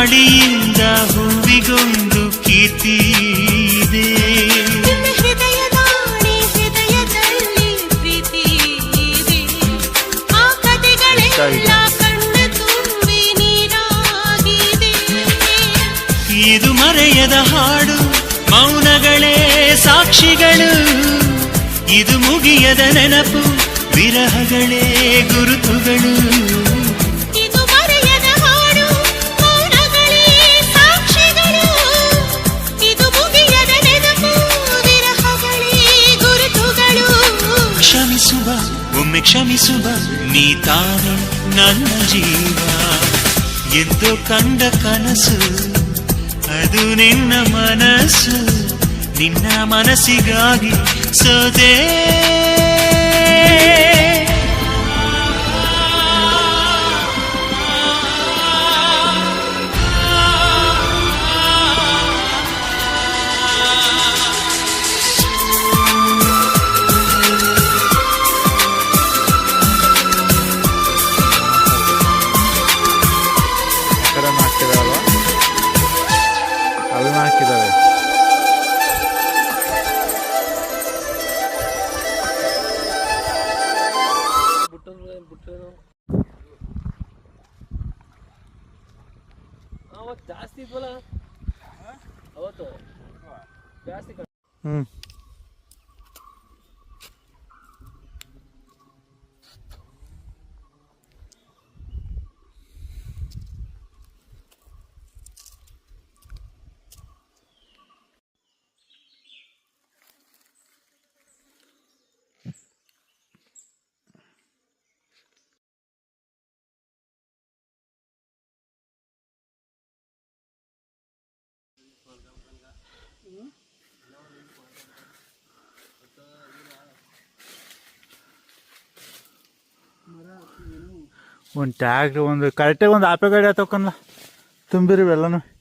ಗಾಳಿಯಿಂದ ಹೂವಿಗೊಂದು ಕೀರ್ತಿ ಇದೆ. ಹೃದಯದಲ್ಲಿ ಪ್ರೀತಿ ಇದೆ. ಆ ಕಥೆಗಳೆಲ್ಲ ಕಣ್ಣ ತುಂಬಿ ನೀರಾಗಿದೆ. ಇದು ಮರೆಯದ ಹಾಡು, ಮೌನಗಳೇ ಸಾಕ್ಷಿಗಳು. ಇದು ಮುಗಿಯದ ನೆನಪು, ವಿರಹಗಳೇ ಗುರುತುಗಳು. ಇದು ಮರೆಯದ ಹಾಡು, ಮೌನಗಳೇ ಸಾಕ್ಷಿಗಳು. ಇದು ಮುಗಿಯದ ನೆನಪು, ವಿರಹಗಳೇ ಗುರುತುಗಳು. ಕ್ಷಮಿಸುವ, ಒಮ್ಮೆ ಕ್ಷಮಿಸುವ, ನೀ ತಾನೇ ನನ್ನ ಜೀವ. ಎಂದು ಕಂಡ ಕನಸು ಅದು ನಿನ್ನ ಮನಸ್ಸು. ನಿನ್ನ ಮನಸ್ಸಿಗಾಗಿ ಸೋದೆ. ಹಾಕಿದಾವೆ. ಜಾಸ್ತಿ ಇದ್ವಲ್ಲ ಅವತ್ತು ಜಾಸ್ತಿ. ಒಂದು ಟ್ಯಾಕ್ಟ್ರಿ ಒಂದು ಕರೆಕ್ಟಾಗಿ ಒಂದು ಆಪೆ ಗಾಡಿ ಆತವಕ್ಕಲ್ಲ ತುಂಬಿರಿ ಎಲ್ಲನೂ.